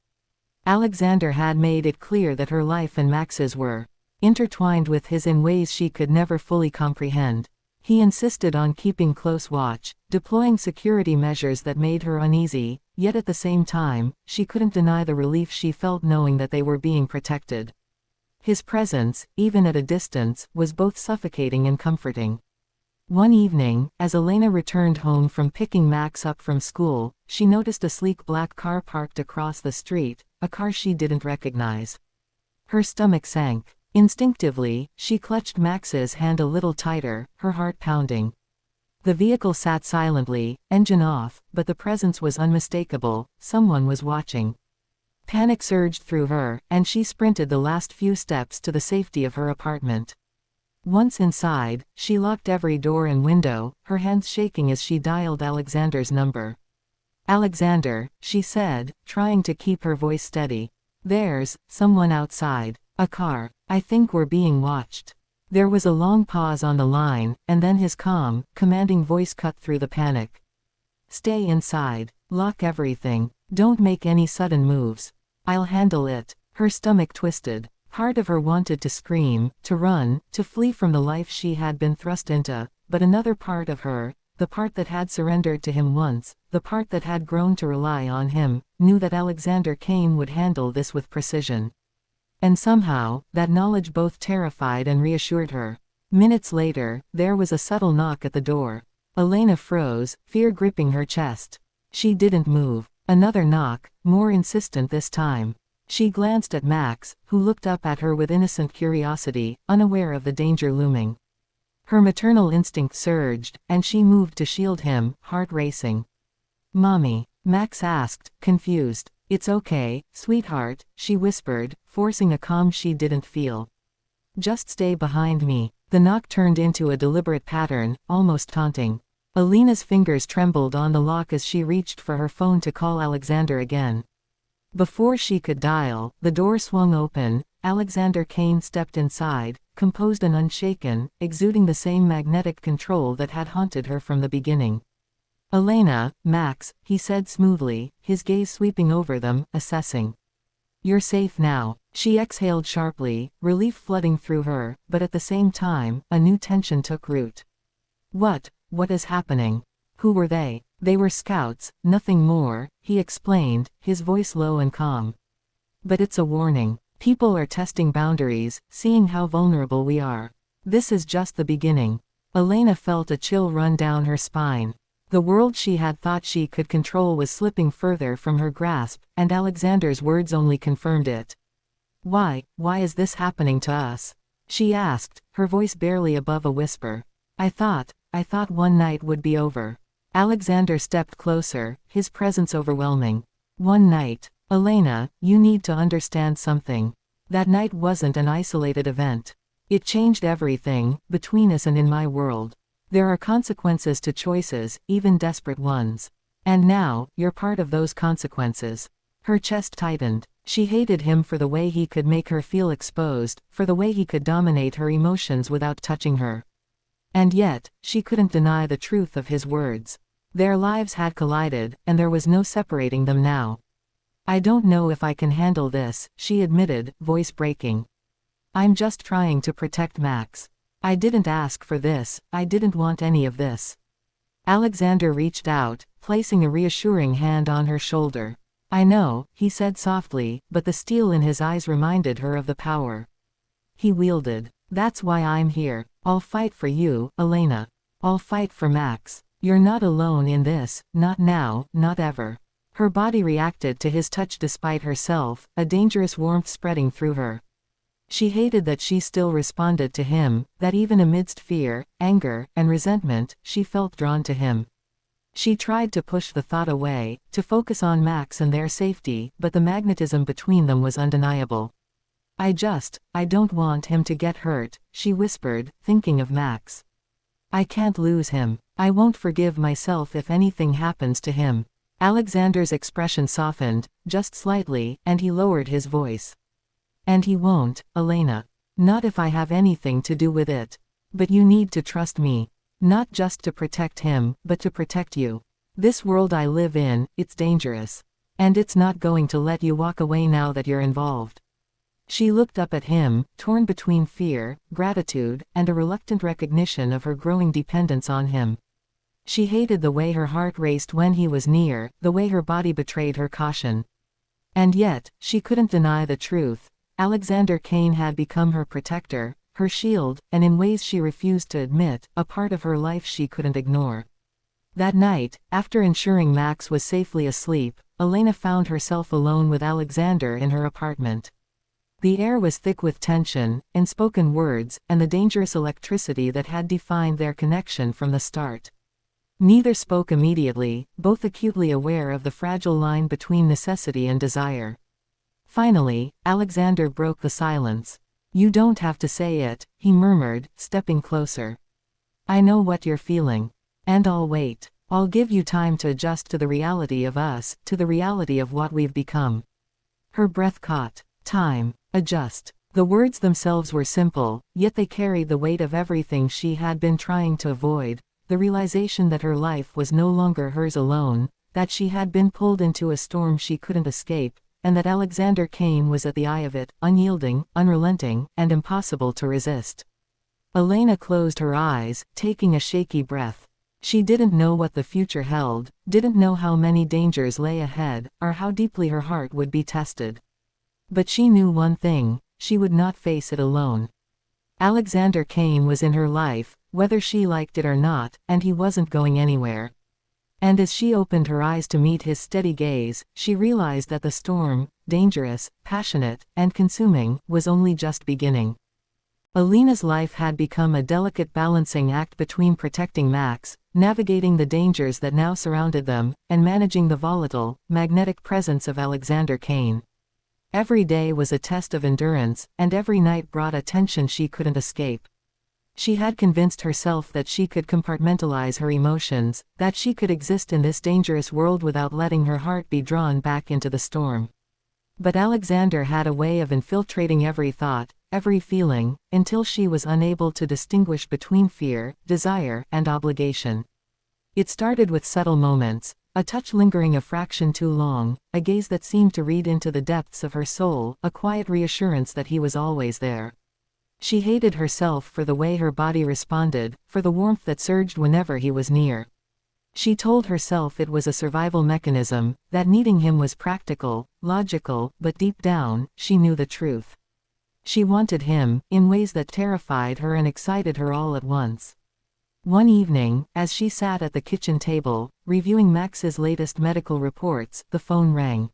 Alexander had made it clear that her life and Max's were intertwined with his in ways she could never fully comprehend. He insisted on keeping close watch, deploying security measures that made her uneasy, yet at the same time, she couldn't deny the relief she felt knowing that they were being protected. His presence, even at a distance, was both suffocating and comforting. One evening, as Elena returned home from picking Max up from school, she noticed a sleek black car parked across the street, a car she didn't recognize. Her stomach sank. Instinctively, she clutched Max's hand a little tighter, her heart pounding. The vehicle sat silently, engine off, but the presence was unmistakable: someone was watching. Panic surged through her, and she sprinted the last few steps to the safety of her apartment. Once inside, she locked every door and window, her hands shaking as she dialed Alexander's number. "Alexander," she said, trying to keep her voice steady. "There's someone outside. A car. I think we're being watched." There was a long pause on the line, and then his calm, commanding voice cut through the panic. "Stay inside. Lock everything. Don't make any sudden moves. I'll handle it." Her stomach twisted. Part of her wanted to scream, to run, to flee from the life she had been thrust into, but another part of her, the part that had surrendered to him once, the part that had grown to rely on him, knew that Alexander Kane would handle this with precision. And somehow, that knowledge both terrified and reassured her. Minutes later, there was a subtle knock at the door. Elena froze, fear gripping her chest. She didn't move. Another knock, more insistent this time. She glanced at Max, who looked up at her with innocent curiosity, unaware of the danger looming. Her maternal instinct surged, and she moved to shield him, heart racing. "Mommy?" Max asked, confused. "It's okay, sweetheart," she whispered, forcing a calm she didn't feel. "Just stay behind me." The knock turned into a deliberate pattern, almost taunting. Elena's fingers trembled on the lock as she reached for her phone to call Alexander again. Before she could dial, the door swung open. Alexander Kane stepped inside, composed and unshaken, exuding the same magnetic control that had haunted her from the beginning. "Elena, Max," he said smoothly, his gaze sweeping over them, assessing. "You're safe now." She exhaled sharply, relief flooding through her, but at the same time, a new tension took root. What is happening? Who were they?" "They were scouts, nothing more," he explained, his voice low and calm. "But it's a warning. People are testing boundaries, seeing how vulnerable we are. This is just the beginning." Elena felt a chill run down her spine. The world she had thought she could control was slipping further from her grasp, and Alexander's words only confirmed it. Why is this happening to us?" she asked, her voice barely above a whisper. I thought one night would be over." Alexander stepped closer, his presence overwhelming. "One night. Elena, you need to understand something. That night wasn't an isolated event. It changed everything, between us and in my world. There are consequences to choices, even desperate ones. And now, you're part of those consequences." Her chest tightened. She hated him for the way he could make her feel exposed, for the way he could dominate her emotions without touching her. And yet, she couldn't deny the truth of his words. Their lives had collided, and there was no separating them now. "I don't know if I can handle this," she admitted, voice breaking. "I'm just trying to protect Max. I didn't ask for this, I didn't want any of this." Alexander reached out, placing a reassuring hand on her shoulder. "I know," he said softly, but the steel in his eyes reminded her of the power he wielded. "That's why I'm here. I'll fight for you, Elena. I'll fight for Max. You're not alone in this, not now, not ever." Her body reacted to his touch despite herself, a dangerous warmth spreading through her. She hated that she still responded to him, that even amidst fear, anger, and resentment, she felt drawn to him. She tried to push the thought away, to focus on Max and their safety, but the magnetism between them was undeniable. I don't want him to get hurt," she whispered, thinking of Max. "I can't lose him. I won't forgive myself if anything happens to him." Alexander's expression softened, just slightly, and he lowered his voice. "And he won't, Elena. Not if I have anything to do with it. But you need to trust me. Not just to protect him, but to protect you. This world I live in, it's dangerous. And it's not going to let you walk away now that you're involved." She looked up at him, torn between fear, gratitude, and a reluctant recognition of her growing dependence on him. She hated the way her heart raced when he was near, the way her body betrayed her caution. And yet, she couldn't deny the truth. Alexander Kane had become her protector, her shield, and in ways she refused to admit, a part of her life she couldn't ignore. That night, after ensuring Max was safely asleep, Elena found herself alone with Alexander in her apartment. The air was thick with tension, unspoken words, and the dangerous electricity that had defined their connection from the start. Neither spoke immediately, both acutely aware of the fragile line between necessity and desire. Finally, Alexander broke the silence. "You don't have to say it," he murmured, stepping closer. "I know what you're feeling. And I'll wait. I'll give you time to adjust to the reality of us, to the reality of what we've become." Her breath caught. Time. Adjust. The words themselves were simple, yet they carried the weight of everything she had been trying to avoid, the realization that her life was no longer hers alone, that she had been pulled into a storm she couldn't escape, and that Alexander Kane was at the eye of it, unyielding, unrelenting, and impossible to resist. Elena closed her eyes, taking a shaky breath. She didn't know what the future held, didn't know how many dangers lay ahead, or how deeply her heart would be tested. But she knew one thing: she would not face it alone. Alexander Kane was in her life, whether she liked it or not, and he wasn't going anywhere. And as she opened her eyes to meet his steady gaze, she realized that the storm, dangerous, passionate, and consuming, was only just beginning. Elena's life had become a delicate balancing act between protecting Max, navigating the dangers that now surrounded them, and managing the volatile, magnetic presence of Alexander Kane. Every day was a test of endurance, and every night brought a tension she couldn't escape. She had convinced herself that she could compartmentalize her emotions, that she could exist in this dangerous world without letting her heart be drawn back into the storm. But Alexander had a way of infiltrating every thought, every feeling, until she was unable to distinguish between fear, desire, and obligation. It started with subtle moments, a touch lingering a fraction too long, a gaze that seemed to read into the depths of her soul, a quiet reassurance that he was always there. She hated herself for the way her body responded, for the warmth that surged whenever he was near. She told herself it was a survival mechanism, that needing him was practical, logical, but deep down, she knew the truth. She wanted him, in ways that terrified her and excited her all at once. One evening, as she sat at the kitchen table, reviewing Max's latest medical reports, the phone rang.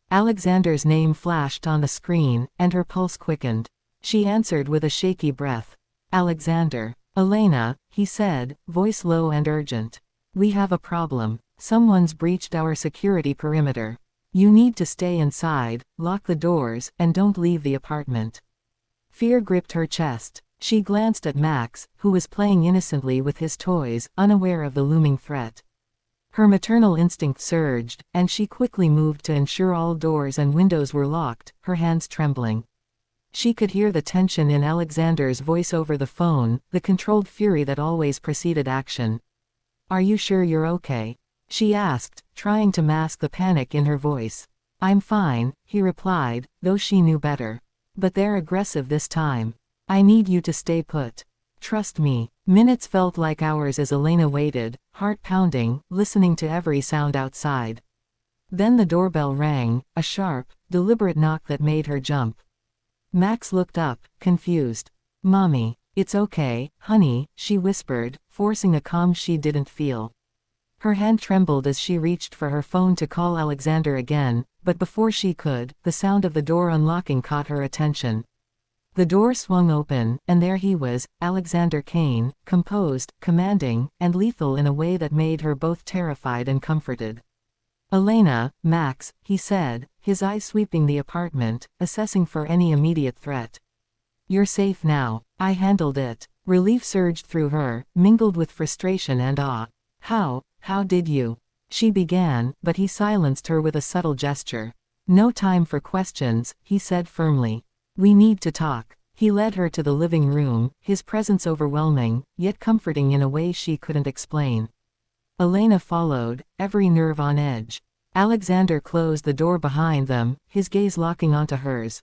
Alexander's name flashed on the screen, and her pulse quickened. She answered with a shaky breath. "Alexander." "Elena," he said, voice low and urgent. "We have a problem. Someone's breached our security perimeter. You need to stay inside, lock the doors, and don't leave the apartment." Fear gripped her chest. She glanced at Max, who was playing innocently with his toys, unaware of the looming threat. Her maternal instinct surged, and she quickly moved to ensure all doors and windows were locked, her hands trembling. She could hear the tension in Alexander's voice over the phone, the controlled fury that always preceded action. "Are you sure you're okay?" she asked, trying to mask the panic in her voice. "I'm fine," he replied, though she knew better. "But they're aggressive this time. I need you to stay put. Trust me." Minutes felt like hours as Elena waited, heart pounding, listening to every sound outside. Then the doorbell rang, a sharp, deliberate knock that made her jump. Max looked up, confused. "Mommy, it's okay, honey," she whispered, forcing a calm she didn't feel. Her hand trembled as she reached for her phone to call Alexander again, but before she could, the sound of the door unlocking caught her attention. The door swung open, and there he was, Alexander Kane, composed, commanding, and lethal in a way that made her both terrified and comforted. "Elena, Max," he said, his eyes sweeping the apartment, assessing for any immediate threat. "You're safe now. I handled it." Relief surged through her, mingled with frustration and awe. How did you?" she began, but he silenced her with a subtle gesture. "No time for questions," he said firmly. "We need to talk." He led her to the living room, his presence overwhelming, yet comforting in a way she couldn't explain. Elena followed, every nerve on edge. Alexander closed the door behind them, his gaze locking onto hers.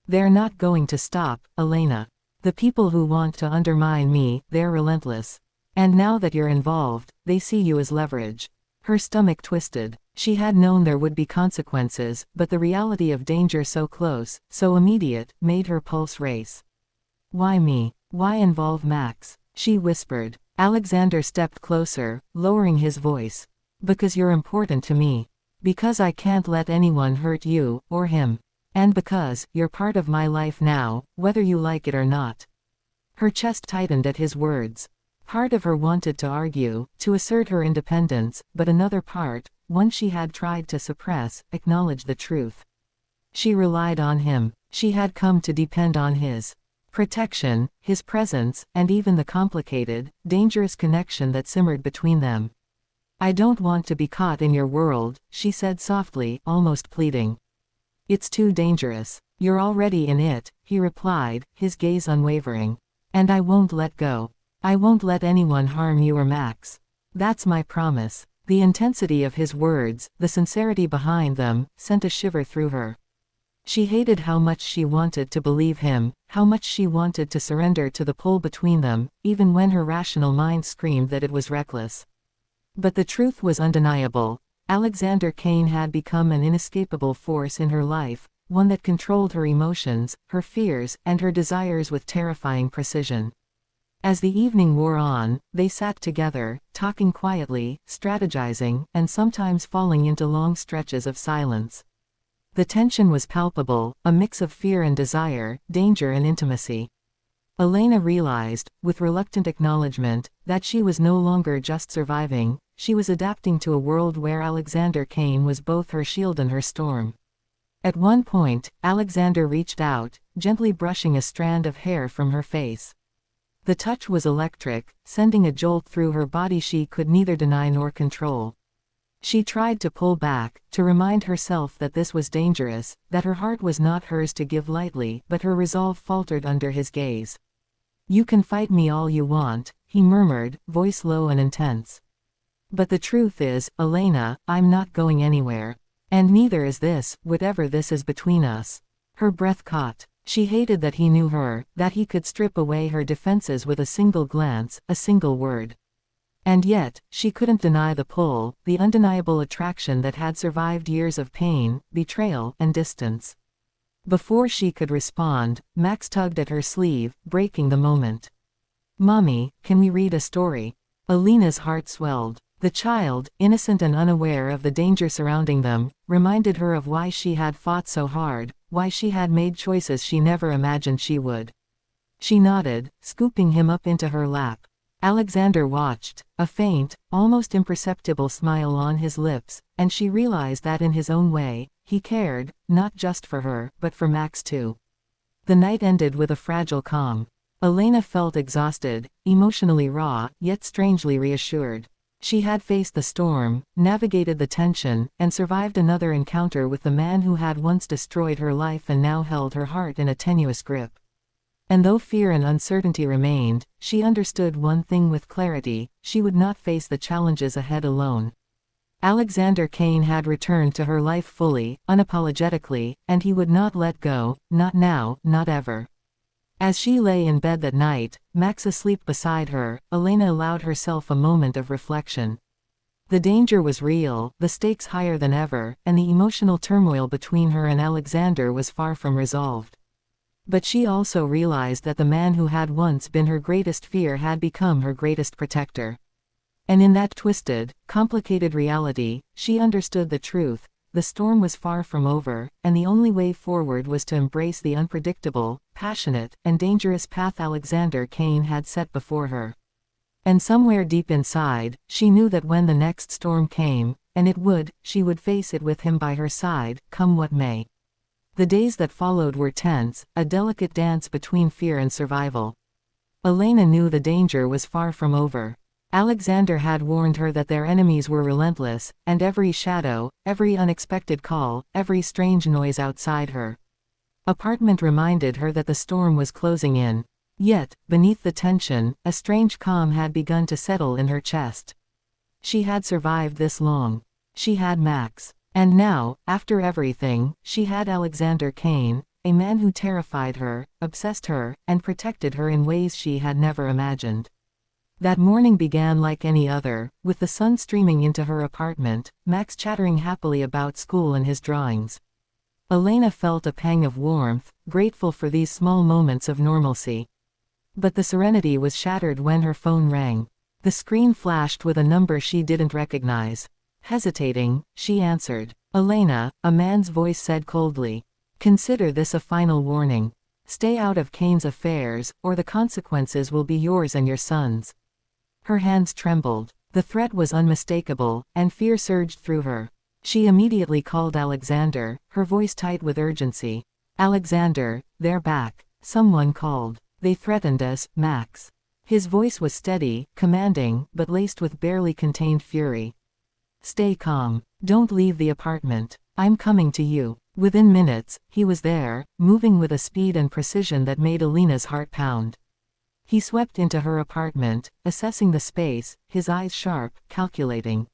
"They're not going to stop, Elena. The people who want to undermine me, they're relentless. And now that you're involved, they see you as leverage." Her stomach twisted. She had known there would be consequences, but the reality of danger so close, so immediate, made her pulse race. "Why me? Why involve Max?" she whispered. Alexander stepped closer, lowering his voice. "Because you're important to me. Because I can't let anyone hurt you, or him. And because you're part of my life now, whether you like it or not." Her chest tightened at his words. Part of her wanted to argue, to assert her independence, but another part, one she had tried to suppress, acknowledged the truth. She relied on him. She had come to depend on his protection, his presence, and even the complicated, dangerous connection that simmered between them. "I don't want to be caught in your world," she said softly, almost pleading. "It's too dangerous." "You're already in it," he replied, his gaze unwavering. "And I won't let go. I won't let anyone harm you or Max. That's my promise." The intensity of his words, the sincerity behind them, sent a shiver through her. She hated how much she wanted to believe him, how much she wanted to surrender to the pull between them, even when her rational mind screamed that it was reckless. But the truth was undeniable. Alexander Kane had become an inescapable force in her life, one that controlled her emotions, her fears, and her desires with terrifying precision. As the evening wore on, they sat together, talking quietly, strategizing, and sometimes falling into long stretches of silence. The tension was palpable, a mix of fear and desire, danger and intimacy. Elena realized, with reluctant acknowledgement, that she was no longer just surviving, she was adapting to a world where Alexander Kane was both her shield and her storm. At one point, Alexander reached out, gently brushing a strand of hair from her face. The touch was electric, sending a jolt through her body she could neither deny nor control. She tried to pull back, to remind herself that this was dangerous, that her heart was not hers to give lightly, but her resolve faltered under his gaze. "You can fight me all you want," he murmured, voice low and intense. "But the truth is, Elena, I'm not going anywhere. And neither is this, whatever this is between us." Her breath caught. She hated that he knew her, that he could strip away her defenses with a single glance, a single word. And yet, she couldn't deny the pull, the undeniable attraction that had survived years of pain, betrayal, and distance. Before she could respond, Max tugged at her sleeve, breaking the moment. "Mommy, can we read a story?" Elena's heart swelled. The child, innocent and unaware of the danger surrounding them, reminded her of why she had fought so hard, why she had made choices she never imagined she would. She nodded, scooping him up into her lap. Alexander watched, a faint, almost imperceptible smile on his lips, and she realized that in his own way, he cared, not just for her, but for Max too. The night ended with a fragile calm. Elena felt exhausted, emotionally raw, yet strangely reassured. She had faced the storm, navigated the tension, and survived another encounter with the man who had once destroyed her life and now held her heart in a tenuous grip. And though fear and uncertainty remained, she understood one thing with clarity: she would not face the challenges ahead alone. Alexander Kane had returned to her life fully, unapologetically, and he would not let go, not now, not ever. As she lay in bed that night, Max asleep beside her, Elena allowed herself a moment of reflection. The danger was real, the stakes higher than ever, and the emotional turmoil between her and Alexander was far from resolved. But she also realized that the man who had once been her greatest fear had become her greatest protector. And in that twisted, complicated reality, she understood the truth: the storm was far from over, and the only way forward was to embrace the unpredictable, passionate, and dangerous path Alexander Kane had set before her. And somewhere deep inside, she knew that when the next storm came, and it would, she would face it with him by her side, come what may. The days that followed were tense, a delicate dance between fear and survival. Elena knew the danger was far from over. Alexander had warned her that their enemies were relentless, and every shadow, every unexpected call, every strange noise outside her apartment reminded her that the storm was closing in. Yet, beneath the tension, a strange calm had begun to settle in her chest. She had survived this long. She had Max. And now, after everything, she had Alexander Kane, a man who terrified her, obsessed her, and protected her in ways she had never imagined. That morning began like any other, with the sun streaming into her apartment, Max chattering happily about school and his drawings. Elena felt a pang of warmth, grateful for these small moments of normalcy. But the serenity was shattered when her phone rang. The screen flashed with a number she didn't recognize. Hesitating, she answered. "Elena," a man's voice said coldly. "Consider this a final warning. Stay out of Kane's affairs, or the consequences will be yours and your son's." Her hands trembled. The threat was unmistakable, and fear surged through her. She immediately called Alexander, her voice tight with urgency. "Alexander, they're back," someone called. "They threatened us, Max." His voice was steady, commanding, but laced with barely contained fury. "Stay calm. Don't leave the apartment. I'm coming to you." Within minutes, he was there, moving with a speed and precision that made Elena's heart pound. He swept into her apartment, assessing the space, his eyes sharp, calculating.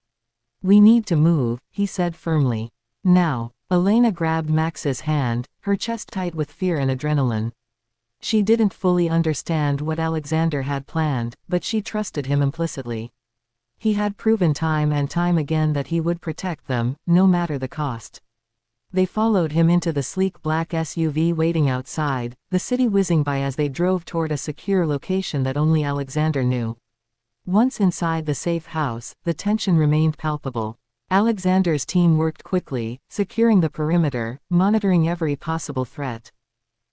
"We need to move," he said firmly. "Now." Elena grabbed Max's hand, her chest tight with fear and adrenaline. She didn't fully understand what Alexander had planned, but she trusted him implicitly. He had proven time and time again that he would protect them, no matter the cost. They followed him into the sleek black SUV waiting outside, the city whizzing by as they drove toward a secure location that only Alexander knew. Once inside the safe house, the tension remained palpable. Alexander's team worked quickly, securing the perimeter, monitoring every possible threat.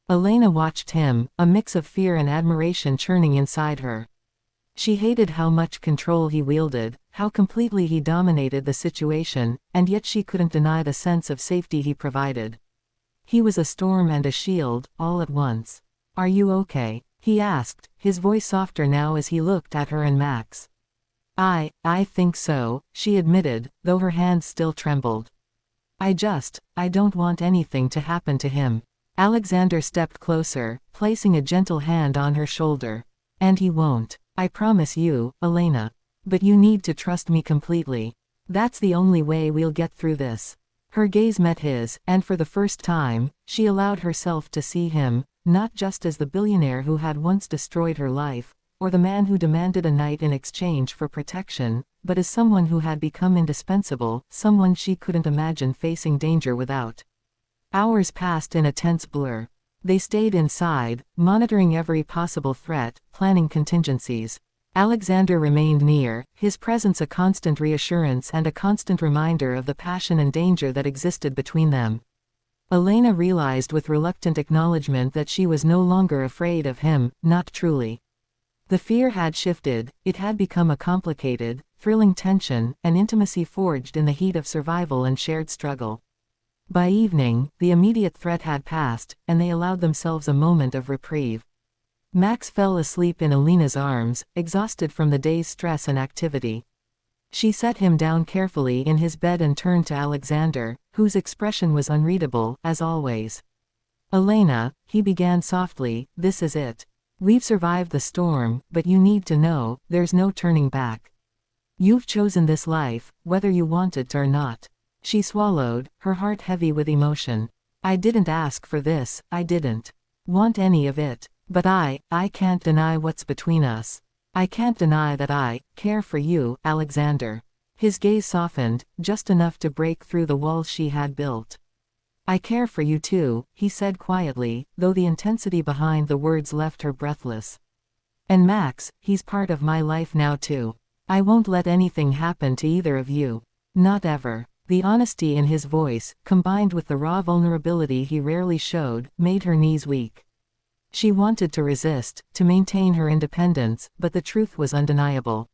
Elena watched him, a mix of fear and admiration churning inside her. She hated how much control he wielded, how completely he dominated the situation, and yet she couldn't deny the sense of safety he provided. He was a storm and a shield, all at once. "Are you okay?" he asked, his voice softer now as he looked at her and Max. I think so," she admitted, though her hands still trembled. I don't want anything to happen to him." Alexander stepped closer, placing a gentle hand on her shoulder. "And he won't. I promise you, Elena. But you need to trust me completely. That's the only way we'll get through this." Her gaze met his, and for the first time, she allowed herself to see him, not just as the billionaire who had once destroyed her life, or the man who demanded a night in exchange for protection, but as someone who had become indispensable, someone she couldn't imagine facing danger without. Hours passed in a tense blur. They stayed inside, monitoring every possible threat, planning contingencies. Alexander remained near, his presence a constant reassurance and a constant reminder of the passion and danger that existed between them. Elena realized with reluctant acknowledgement that she was no longer afraid of him, not truly. The fear had shifted, it had become a complicated, thrilling tension, an intimacy forged in the heat of survival and shared struggle. By evening, the immediate threat had passed, and they allowed themselves a moment of reprieve. Max fell asleep in Elena's arms, exhausted from the day's stress and activity. She set him down carefully in his bed and turned to Alexander, whose expression was unreadable, as always. Elena, he began softly, this is it. We've survived the storm, but you need to know, there's no turning back. You've chosen this life, whether you want it or not. She swallowed, her heart heavy with emotion. I didn't ask for this, I didn't want any of it. But I can't deny what's between us. I can't deny that I care for you, Alexander. His gaze softened, just enough to break through the walls she had built. I care for you too, he said quietly, though the intensity behind the words left her breathless. And Max, he's part of my life now too. I won't let anything happen to either of you. Not ever. The honesty in his voice, combined with the raw vulnerability he rarely showed, made her knees weak. She wanted to resist, to maintain her independence, but the truth was undeniable.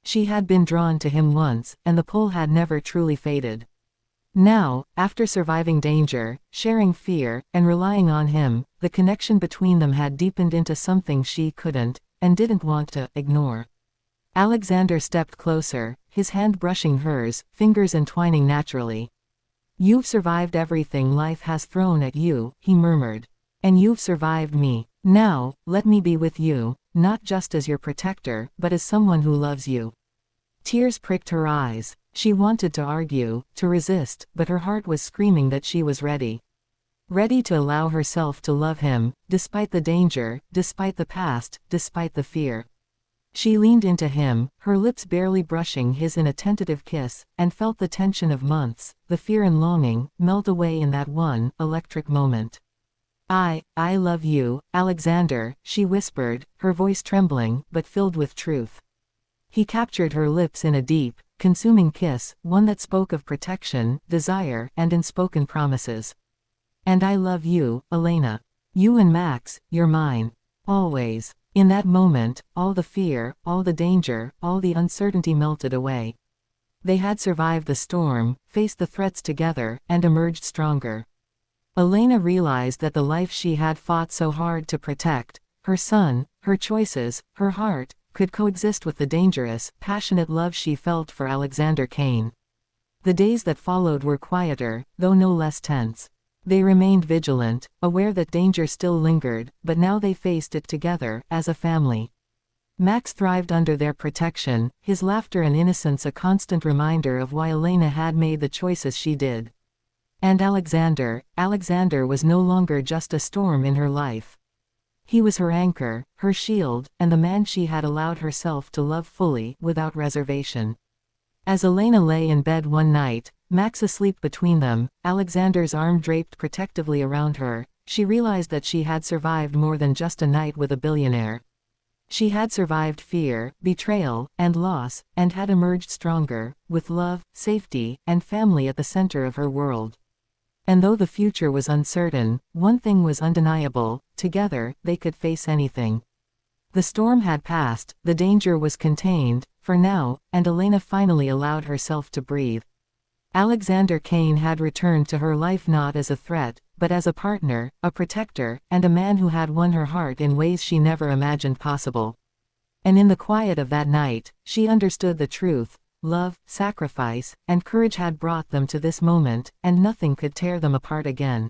She had been drawn to him once, and the pull had never truly faded. Now, after surviving danger, sharing fear, and relying on him, the connection between them had deepened into something she couldn't, and didn't want to, ignore. Alexander stepped closer, his hand brushing hers, fingers entwining naturally. You've survived everything life has thrown at you, he murmured. And you've survived me. Now, let me be with you, not just as your protector, but as someone who loves you. Tears pricked her eyes. She wanted to argue, to resist, but her heart was screaming that she was ready. Ready to allow herself to love him, despite the danger, despite the past, despite the fear. She leaned into him, her lips barely brushing his in a tentative kiss, and felt the tension of months, the fear and longing, melt away in that one, electric moment. I love you, Alexander, she whispered, her voice trembling, but filled with truth. He captured her lips in a deep, consuming kiss, one that spoke of protection, desire, and unspoken promises. And I love you, Elena. You and Max, you're mine. Always. In that moment, all the fear, all the danger, all the uncertainty melted away. They had survived the storm, faced the threats together, and emerged stronger. Elena realized that the life she had fought so hard to protect, her son, her choices, her heart, could coexist with the dangerous, passionate love she felt for Alexander Kane. The days that followed were quieter, though no less tense. They remained vigilant, aware that danger still lingered, but now they faced it together, as a family. Max thrived under their protection, his laughter and innocence a constant reminder of why Elena had made the choices she did. And Alexander was no longer just a storm in her life. He was her anchor, her shield, and the man she had allowed herself to love fully, without reservation. As Elena lay in bed one night, Max asleep between them, Alexander's arm draped protectively around her, she realized that she had survived more than just a night with a billionaire. She had survived fear, betrayal, and loss, and had emerged stronger, with love, safety, and family at the center of her world. And though the future was uncertain, one thing was undeniable: together, they could face anything. The storm had passed, the danger was contained, for now, and Elena finally allowed herself to breathe. Alexander Kane had returned to her life not as a threat, but as a partner, a protector, and a man who had won her heart in ways she never imagined possible. And in the quiet of that night, she understood the truth: love, sacrifice, and courage had brought them to this moment, and nothing could tear them apart again.